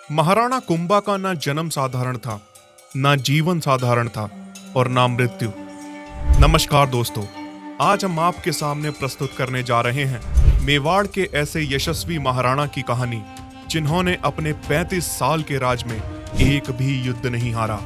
महाराणा कुंभा का ना जन्म साधारण था, ना जीवन साधारण था और ना मृत्यु। नमस्कार दोस्तों, आज हम आपके सामने प्रस्तुत करने जा रहे हैं मेवाड़ के ऐसे यशस्वी महाराणा की कहानी जिन्होंने अपने 35 साल के राज में एक भी युद्ध नहीं हारा।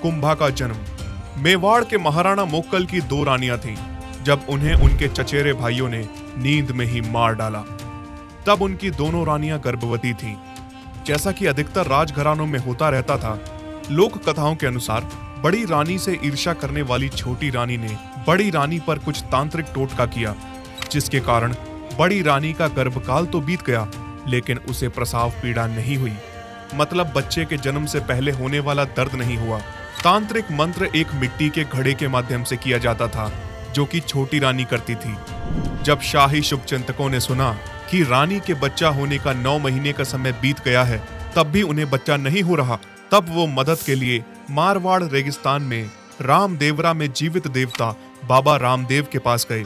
कुंभा का जन्म। मेवाड़ के महाराणा मोक्कल की 2 रानियां थीं। जब उन्हें उनके चचेरे भाइयों ने नींद में ही मार डाला, तब उनकी दोनों रानियां गर्भवती थीं। जैसा कि अधिकतर राजघरानों में होता रहता था, लोक कथाओं के अनुसार बड़ी रानी से ईर्ष्या करने वाली छोटी रानी ने बड़ी रानी पर कुछ तांत्रिक टोटका किया, जिसके कारण बड़ी रानी का गर्भकाल तो बीत गया, लेकिन उसे प्रसव पीड़ा नहीं हुई। मतलब बच्चे के जन्म से पहले होने वाला दर्द नहीं हुआ। तांत्रिक मंत्र एक मिट्टी के घड़े के माध्यम से किया जाता था, जो कि छोटी रानी करती थी। जब शाही शुभचिंतकों ने सुना कि रानी के बच्चा होने का 9 महीने का समय बीत गया है, तब भी उन्हें बच्चा नहीं हो रहा, तब वो मदद के लिए मारवाड़ रेगिस्तान में रामदेवरा में जीवित देवता बाबा रामदेव के पास गए।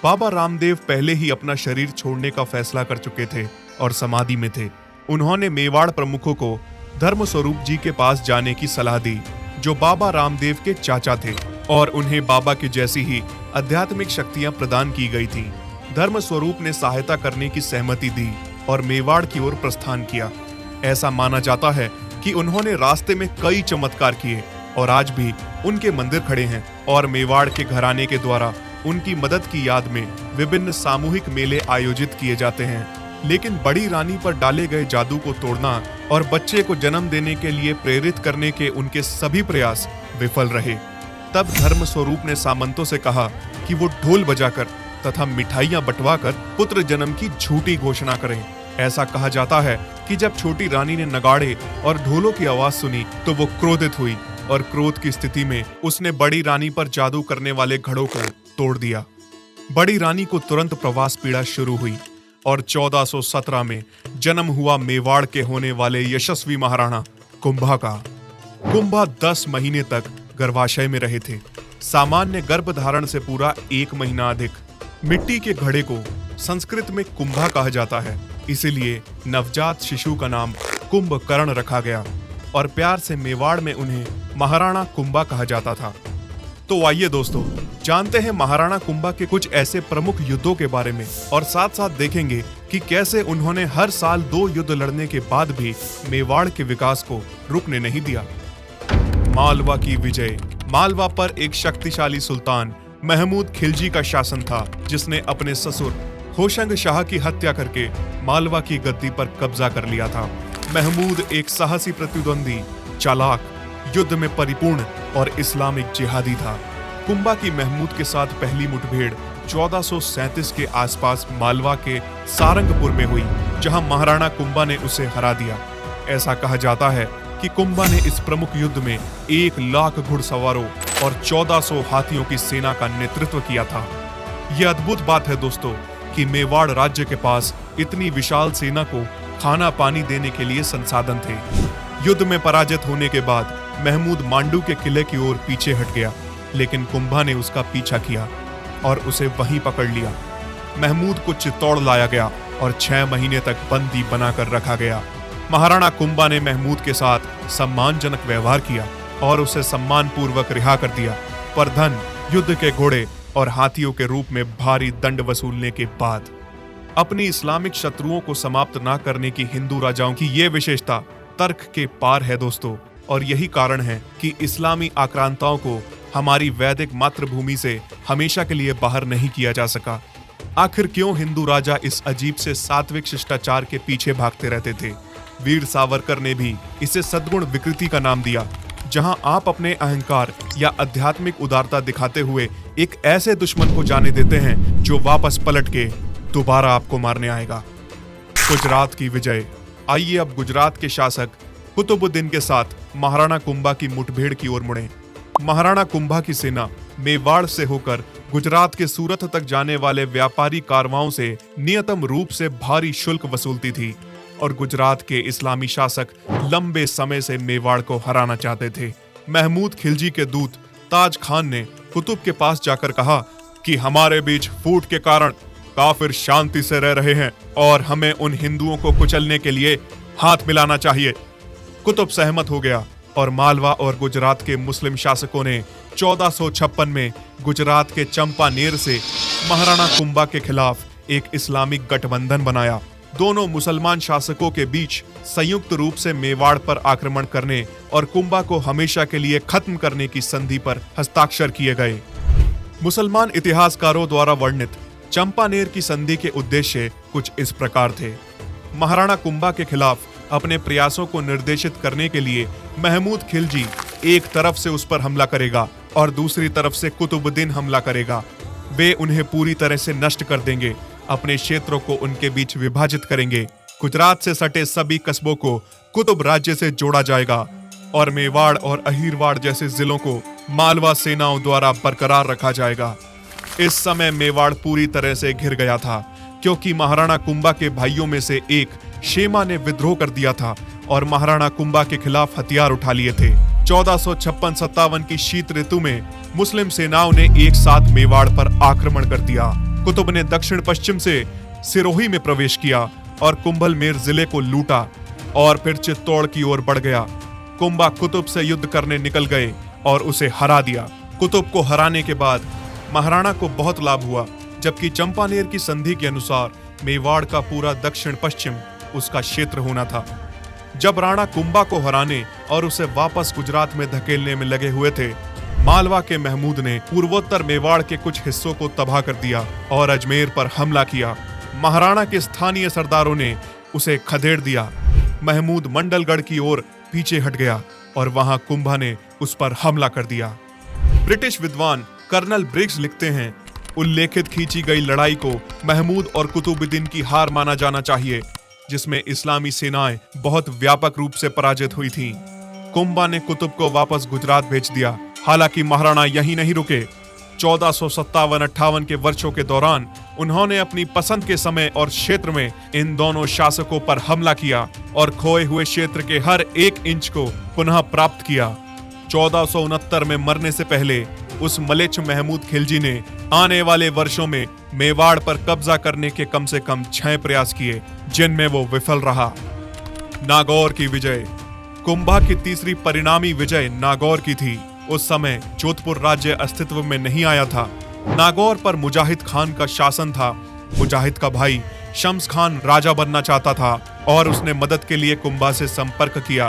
बाबा रामदेव पहले ही अपना शरीर छोड़ने का फैसला कर चुके थे और समाधि में थे। उन्होंने मेवाड़ प्रमुखों को धर्म स्वरूप जी के पास जाने की सलाह दी, जो बाबा रामदेव के चाचा थे, और उन्हें बाबा की जैसी ही आध्यात्मिक शक्तियां प्रदान की गई थीं। धर्म स्वरूप ने सहायता करने की सहमति दी और मेवाड़ की ओर प्रस्थान किया। ऐसा माना जाता है कि उन्होंने रास्ते में कई चमत्कार किए और आज भी उनके मंदिर खड़े हैं और मेवाड़ के घराने के द्वारा उनकी मदद की याद में विभिन्न सामूहिक मेले आयोजित किए जाते हैं। लेकिन बड़ी रानी पर डाले गए जादू को तोड़ना और बच्चे को जन्म देने के लिए प्रेरित करने के उनके सभी प्रयास विफल रहे। तब धर्म स्वरूप ने सामंतों से कहा कि वो ढोल बजाकर तथा मिठाइयां बंटवाकर पुत्र जन्म की झूठी घोषणा करें। ऐसा कहा जाता है कि जब छोटी रानी ने नगाड़े और ढोलों की आवाज सुनी तो वो क्रोधित हुई और क्रोध की स्थिति में उसने बड़ी रानी पर जादू करने वाले घड़ों को तोड़ दिया। बड़ी रानी को तुरंत प्रवास पीड़ा शुरू हुई और 1417 में जन्म हुआ मेवाड़ के होने वाले यशस्वी महाराणा कुंभा का। कुंभा 10 महीने तक गर्भाशय में रहे थे। सामान्य गर्भधारण से पूरा 1 महीना अधिक। मिट्टी के घड़े को संस्कृत में कुंभा कहा जाता है, इसीलिए नवजात शिशु का नाम कुंभकर्ण रखा गया और प्यार से मेवाड़ में उन्हें महाराणा कुंभा कहा जाता था। तो आइए दोस्तों, जानते हैं महाराणा कुंभा के कुछ ऐसे प्रमुख युद्धों के बारे में और साथ साथ देखेंगे कि कैसे उन्होंने हर साल 2 युद्ध लड़ने के बाद भी मेवाड़ के विकास को रुकने नहीं दिया। मालवा की विजय। मालवा पर एक शक्तिशाली सुल्तान महमूद खिलजी का शासन था, जिसने अपने ससुर होशंग शाह की हत्या करके मालवा की गद्दी पर कब्जा कर लिया था। महमूद एक साहसी प्रतिद्वंदी, चालाक, युद्ध में परिपूर्ण और इस्लामिक जिहादी था। कुंभा की महमूद के साथ पहली मुठभेड़ 1437 के आसपास मालवा के सारंगपुर में हुई, जहां महाराणा कुंभा ने उसे हरा दिया। ऐसा कहा जाता है कि कुंभा ने इस प्रमुख युद्ध में 1 लाख घुड़सवारों और 1400 हाथियों की सेना का नेतृत्व किया था। यह अद्भुत बात है दोस्तों कि मेवाड़ राज्य के पास इतनी विशाल सेना को खाना पानी देने के लिए संसाधन थे। युद्ध में पराजित होने के बाद महमूद मांडू के किले की ओर पीछे हट गया, लेकिन कुंभा ने उसका पीछा किया और उसे वहीं पकड़ लिया। महमूद को चित्तौड़ लाया गया और 6 महीने तक बंदी बनाकर रखा गया। महाराणा कुंभा ने महमूद के साथ सम्मानजनक व्यवहार किया और उसे सम्मान पूर्वक रिहा कर दिया, पर धन, युद्ध के घोड़े और हाथियों के रूप में भारी दंड वसूलने के बाद। अपनी इस्लामिक शत्रुओं को समाप्त न करने की हिंदू राजाओं की यह विशेषता तर्क के पार है दोस्तों, और यही कारण है कि इस्लामी आक्रांताओं को हमारी वैदिक मातृभूमि से हमेशा के लिए बाहर नहीं किया जा सका। आखिर क्यों हिंदू राजा इस अजीब से सात्विक शिष्टाचार के पीछे भागते रहते थे? वीर सावरकर ने भी इसे सद्गुण विकृति का नाम दिया, जहां आप अपने अहंकार या आध्यात्मिक उदारता दिखाते हुए एक ऐसे दुश्मन को जाने देते हैं जो वापस पलट के दोबारा आपको मारने आएगा। गुजरात की विजय। आइए अब गुजरात के शासक कुतुबुद्दीन के साथ महाराणा कुंभा की मुठभेड़ की ओर मुड़े। महाराणा कुंभा की सेना मेवाड़ से होकर गुजरात के सूरत तक जाने वाले व्यापारी कारवाओं से नियतम रूप से भारी शुल्क वसूलती थी और गुजरात के इस्लामी शासक लंबे समय से मेवाड़ को हराना चाहते थे। महमूद खिलजी के दूत ताज खान ने कुतुब के पास जाकर कहा कि हमारे बीच फूट के कारण काफिर शांति से रह रहे हैं और हमें उन हिंदुओं को कुचलने के लिए हाथ मिलाना चाहिए। कुतुब सहमत हो गया और मालवा और गुजरात के मुस्लिम शासकों ने 1456 में गुजरात के चंपानेर से महाराणा कुंभा के खिलाफ एक इस्लामिक गठबंधन बनाया। दोनों मुसलमान शासकों के बीच संयुक्त रूप से मेवाड़ पर आक्रमण करने और कुंभा को हमेशा के लिए खत्म करने की संधि पर हस्ताक्षर किए गए। मुसलमान इतिहासकारों द्वारा वर्णित चंपानेर की संधि के उद्देश्य कुछ इस प्रकार थे। महाराणा कुंभा के खिलाफ अपने प्रयासों को निर्देशित करने के लिए महमूद खिलजी एक तरफ से उस पर हमला करेगा और दूसरी तरफ से कुतुबुद्दीन हमला करेगा। वे उन्हें पूरी तरह से नष्ट कर देंगे, अपने क्षेत्रों को उनके बीच विभाजित करेंगे। गुजरात से सटे सभी कस्बों को कुतुब राज्य से जोड़ा जाएगा और मेवाड़ और अहीरवाड़ जैसे जिलों को मालवा सेनाओं द्वारा बरकरार रखा जाएगा। इस समय मेवाड़ पूरी तरह से घिर गया था, क्योंकि महाराणा कुंभा के भाइयों में से एक शेमा ने विद्रोह कर दिया था और महाराणा कुंभा के खिलाफ हथियार उठा लिए थे। 1456-57 की शीत ऋतु में मुस्लिम सेनाओं ने एक साथ मेवाड़ पर आक्रमण कर दिया। कुतुब ने दक्षिण पश्चिम से सिरोही में प्रवेश किया और कुंभलमेर जिले को लूटा और फिर चित्तौड़ की ओर बढ़ गया। कुंभा कुतुब से युद्ध करने निकल गए और उसे हरा दिया। कुतुब को हराने के बाद महाराणा को बहुत लाभ हुआ, जबकि चंपानेर की संधि के अनुसार मेवाड़ का पूरा दक्षिण पश्चिम उसका क्षेत्र होना था। जब राणा कुंभा को हराने और उसे वापस गुजरात में धकेलने में लगे हुए थे, मालवा के महमूद ने पूर्वोत्तर मेवाड़ के कुछ हिस्सों को तबाह कर दिया और अजमेर पर हमला किया। महाराणा के स्थानीय सरदारों ने उसे खदेड़ दिया। महमूद मंडलगढ़ की ओर पीछे हट गया और वहां कुंभा ने उस पर हमला कर दिया। ब्रिटिश विद्वान कर्नल ब्रिग्स लिखते हैं, उल्लेखित खींची गई लड़ाई को महमूद और कुतुबुद्दीन की हार माना जाना चाहिए, जिसमें इस्लामी सेनाएं बहुत व्यापक रूप से पराजित हुई थीं। कुंभा ने कुतुब को वापस गुजरात भेज दिया। हालांकि महाराणा यहीं नहीं रुके। 1457-58 के वर्षों के दौरान उन्होंने अपनी पसंद के समय और क्षेत्र में इन दोनों शासकों पर हमला किया और खोए हुए क्षेत्र के हर एक इंच को पुनः प्राप्त किया। 1469 में मरने से पहले उस मलेच्छ महमूद खिलजी ने आने वाले वर्षों में मेवाड़ पर कब्जा करने के कम से कम 6 प्रयास किए, जिनमें वो विफल रहा। नागौर की विजय। कुंभा की तीसरी परिणामी विजय नागौर की थी। उस समय जोधपुर राज्य अस्तित्व में नहीं आया था। नागौर पर मुजाहिद खान का शासन था। मुजाहिद का भाई शम्स खान राजा बनना चाहता था और उसने मदद के लिए कुंभा से संपर्क किया।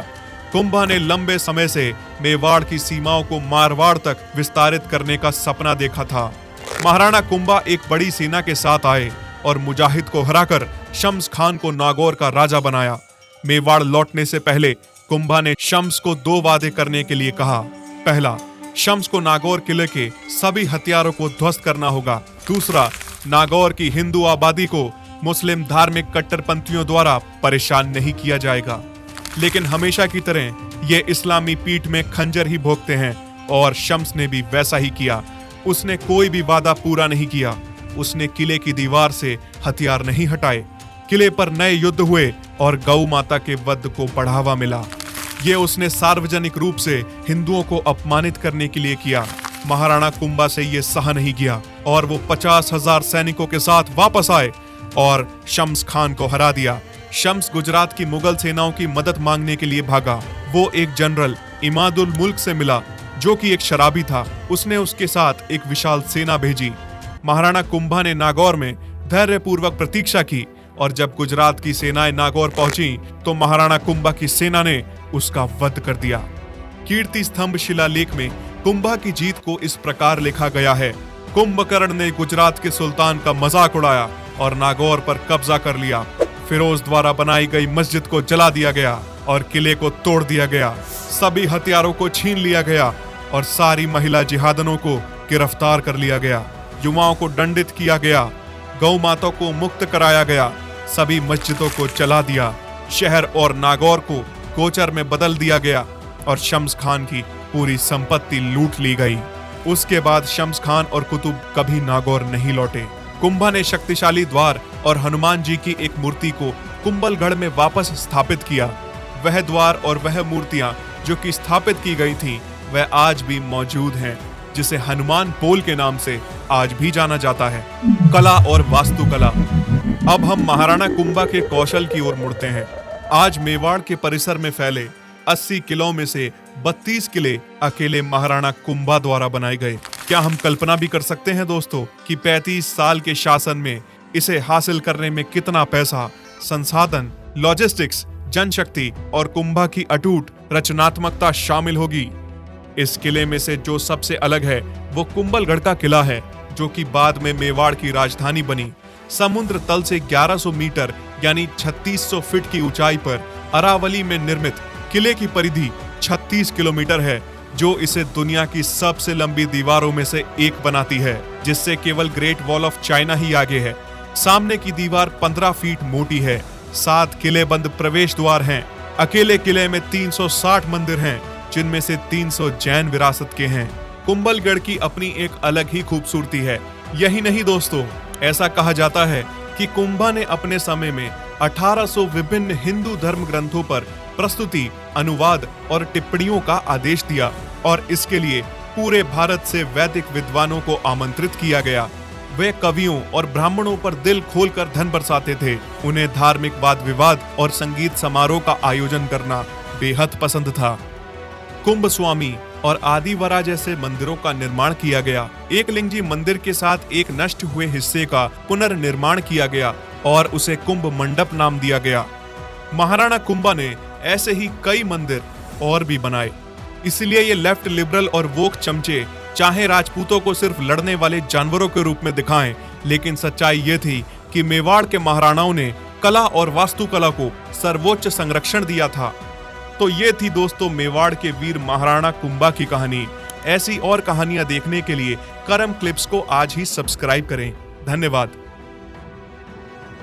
कुंभा ने लंबे समय से मेवाड़ की सीमाओं को मारवाड़ तक विस्तारित करने का सपना देखा था। महाराणा कुंभा एक बड़ी सेना के साथ आए और मुजाहिद को हराकर शम्स खान को नागौर का राजा बनाया। मेवाड़ लौटने से पहले कुंभा ने शम्स को 2 वादे करने के लिए कहा। पहला, शम्स को नागौर किले के सभी हथियारों को ध्वस्त करना होगा। दूसरा, नागौर की हिंदू आबादी को मुस्लिम धार्मिक कट्टरपंथियों द्वारा परेशान नहीं किया जाएगा। लेकिन हमेशा की तरह ये इस्लामी पीठ में खंजर ही भोंकते हैं और शम्स ने भी वैसा ही किया। उसने कोई भी वादा पूरा नहीं किया। उसने किले की दीवार से हथियार नहीं हटाए। किले पर नए युद्ध हुए और गौ माता के वध को बढ़ावा मिला। ये उसने सार्वजनिक रूप से हिंदुओं को अपमानित करने के लिए किया। महाराणा कुंभा से ये सहा नहीं गया और वो 50,000 सैनिकों के साथ वापस आए और शम्स खान को हरा दिया। शम्स गुजरात की मुगल सेनाओं की मदद मांगने के लिए भागा। वो एक जनरल इमादुल मुल्क से मिला, जो कि एक शराबी था। उसने उसके साथ एक विशाल सेना भेजी। महाराणा कुंभा ने नागौर में धैर्यपूर्वक प्रतीक्षा की और जब गुजरात की सेनाएं नागौर पहुंची तो महाराणा कुंभा की सेना ने उसका वध कर दिया। कीर्ति स्तंभ शिलालेख में कुंभा की जीत को इस प्रकार लिखा गया है, कुंभकर्ण ने गुजरात के सुल्तान का मजाक उड़ाया और नागौर पर कब्जा कर लिया। फिरोज द्वारा बनाई गई मस्जिद को जला दिया गया और किले को तोड़ दिया गया। सभी हथियारों को छीन लिया गया और सारी महिला जिहादनों को गिरफ्तार कर लिया गया। युवाओं को दंडित किया गया। गौ माता को मुक्त कराया गया। सभी मस्जिदों को जला दिया। शहर और नागौर को गोचर में बदल दिया गया और शम्स खान की पूरी संपत्ति लूट ली गई। उसके बाद शम्स खान और कुतुब कभी नागौर नहीं लौटे। कुंभा ने शक्तिशाली द्वार और हनुमान जी की एक मूर्ति को कुंभलगढ़ में वापस स्थापित किया। वह द्वार और वह मूर्तियां जो कि स्थापित की गई थीं, वह आज भी मौजूद हैं, जिसे हनुमान पोल के नाम से आज भी जाना जाता है। कला और वास्तुकला। अब हम महाराणा कुंभा के कौशल की ओर मुड़ते हैं। आज मेवाड़ के परिसर में फैले 80 किलों में से 32 किले अकेले महाराणा कुंभा द्वारा बनाए गए। क्या हम कल्पना भी कर सकते हैं दोस्तों कि 35 साल के शासन में इसे हासिल करने में कितना पैसा, संसाधन, लॉजिस्टिक्स, जनशक्ति और कुंभा की अटूट रचनात्मकता शामिल होगी। इस किले में से जो सबसे अलग है वो कुंभलगढ़ का किला है, जो कि बाद में मेवाड़ की राजधानी बनी। समुद्र तल से 1100 मीटर यानी 3600 फीट की ऊंचाई पर अरावली में निर्मित किले की परिधि 36 किलोमीटर है, जो इसे दुनिया की सबसे लंबी दीवारों में से एक बनाती है, जिससे केवल ग्रेट वॉल ऑफ चाइना ही आगे है। सामने की दीवार 15 फीट मोटी है। 7 किलेबंद प्रवेश द्वार हैं। अकेले किले में 360 मंदिर हैं, जिनमें से 300 जैन विरासत के हैं। कुंभलगढ़ की अपनी एक अलग ही खूबसूरती है। यही नहीं दोस्तों, ऐसा कहा जाता है कि कुंभा ने अपने समय में 1800 विभिन्न हिंदू धर्म ग्रंथों पर प्रस्तुति, अनुवाद और टिप्पणियों का आदेश दिया, और इसके लिए पूरे भारत से वैदिक विद्वानों को आमंत्रित किया गया। वे कवियों और ब्राह्मणों पर दिल खोलकर धन बरसाते थे। उन्हें धार्मिक वाद विवाद और संगीत समारोह का आयोजन करना बेहद पसंद था। कुंभ स्वामी और आदिवरा जैसे मंदिरों का निर्माण किया गया। एकलिंगजी मंदिर के साथ एक नष्ट हुए हिस्से का पुनर्निर्माण किया गया और उसे कुंभ मंडप नाम दिया गया। महाराणा कुंभा ने ऐसे ही कई मंदिर और भी बनाए। इसलिए ये लेफ्ट लिबरल और वोक चमचे चाहे राजपूतों को सिर्फ लड़ने वाले जानवरों के रूप में दिखाएं, लेकिन सच्चाई ये थी कि मेवाड़ के महाराणाओं ने कला और वास्तुकला को सर्वोच्च संरक्षण दिया था। तो ये थी दोस्तों मेवाड़ के वीर महाराणा कुंभा की कहानी। ऐसी और कहानियां देखने के लिए करम क्लिप्स को आज ही सब्सक्राइब करें। धन्यवाद।